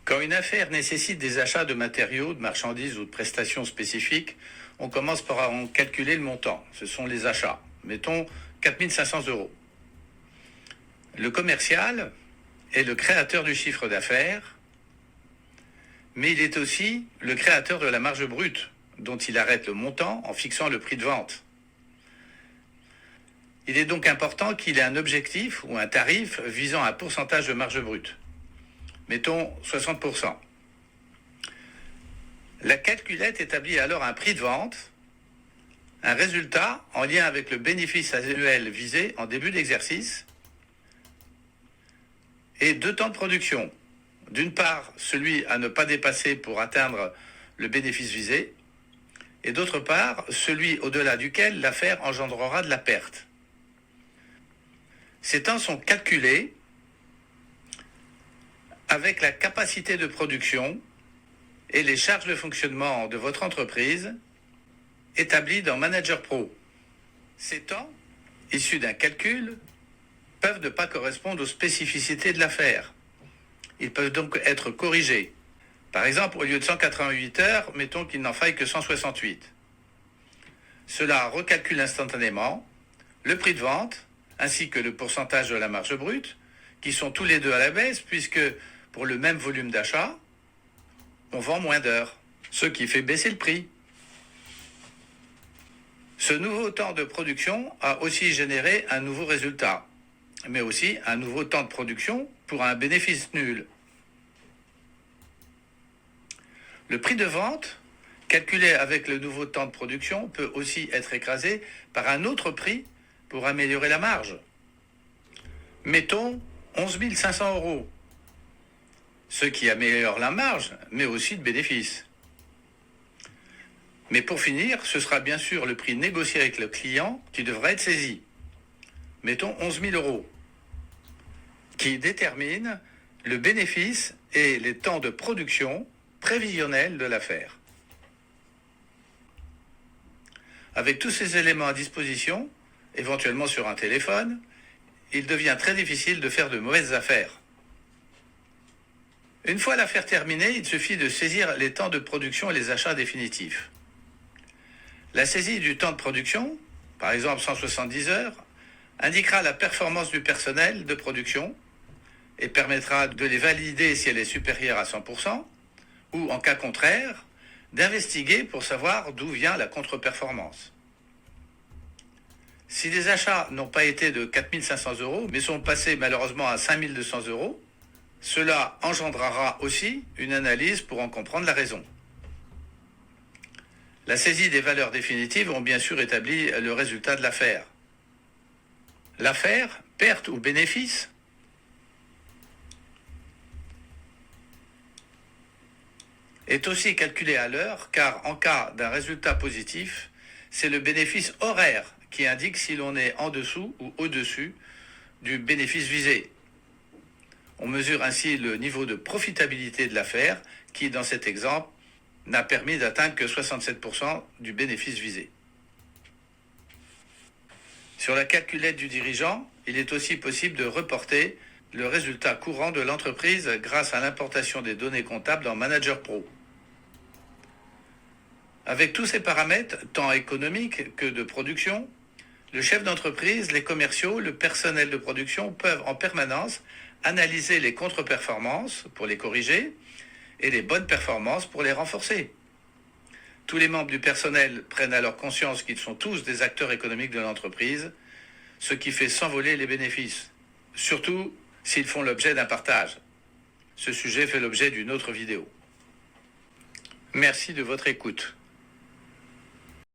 Quand une affaire nécessite des achats de matériaux, de marchandises ou de prestations spécifiques, on commence par en calculer le montant. Ce sont les achats. Mettons 4 500 euros. Le commercial est le créateur du chiffre d'affaires, mais il est aussi le créateur de la marge brute, dont il arrête le montant en fixant le prix de vente. Il est donc important qu'il ait un objectif ou un tarif visant un pourcentage de marge brute. Mettons 60%. La calculette établit alors un prix de vente, un résultat en lien avec le bénéfice annuel visé en début d'exercice et 2 temps de production. D'une part, celui à ne pas dépasser pour atteindre le bénéfice visé, et d'autre part, celui au-delà duquel l'affaire engendrera de la perte. Ces temps sont calculés avec la capacité de production et les charges de fonctionnement de votre entreprise établies dans Manager Pro. Ces temps, issus d'un calcul, peuvent ne pas correspondre aux spécificités de l'affaire. Ils peuvent donc être corrigés. Par exemple, au lieu de 188 heures, mettons qu'il n'en faille que 168. Cela recalcule instantanément le prix de vente ainsi que le pourcentage de la marge brute, qui sont tous les deux à la baisse puisque pour le même volume d'achat, on vend moins d'heures, ce qui fait baisser le prix. Ce nouveau temps de production a aussi généré un nouveau résultat, mais aussi un nouveau temps de production pour un bénéfice nul. Le prix de vente, calculé avec le nouveau temps de production, peut aussi être écrasé par un autre prix pour améliorer la marge. Mettons 11 500 euros, ce qui améliore la marge, mais aussi le bénéfice. Mais pour finir, ce sera bien sûr le prix négocié avec le client qui devra être saisi. Mettons 11 000 euros, qui détermine le bénéfice et les temps de production prévisionnels de l'affaire. Avec tous ces éléments à disposition, éventuellement sur un téléphone, il devient très difficile de faire de mauvaises affaires. Une fois l'affaire terminée, il suffit de saisir les temps de production et les achats définitifs. La saisie du temps de production, par exemple 170 heures, indiquera la performance du personnel de production et permettra de les valider si elle est supérieure à 100%, ou en cas contraire, d'investiguer pour savoir d'où vient la contre-performance. Si les achats n'ont pas été de 4 500 euros, mais sont passés malheureusement à 5 200 euros, cela engendrera aussi une analyse pour en comprendre la raison. La saisie des valeurs définitives ont bien sûr établi le résultat de l'affaire. L'affaire, perte ou bénéfice, est aussi calculée à l'heure car en cas d'un résultat positif, c'est le bénéfice horaire qui indique si l'on est en dessous ou au-dessus du bénéfice visé. On mesure ainsi le niveau de profitabilité de l'affaire qui, dans cet exemple, n'a permis d'atteindre que 67% du bénéfice visé. Sur la calculette du dirigeant, il est aussi possible de reporter le résultat courant de l'entreprise grâce à l'importation des données comptables dans Manager Pro. Avec tous ces paramètres, tant économiques que de production, le chef d'entreprise, les commerciaux, le personnel de production peuvent en permanence analyser les contre-performances pour les corriger et les bonnes performances pour les renforcer. Tous les membres du personnel prennent alors conscience qu'ils sont tous des acteurs économiques de l'entreprise, ce qui fait s'envoler les bénéfices, surtout s'ils font l'objet d'un partage. Ce sujet fait l'objet d'une autre vidéo. Merci de votre écoute.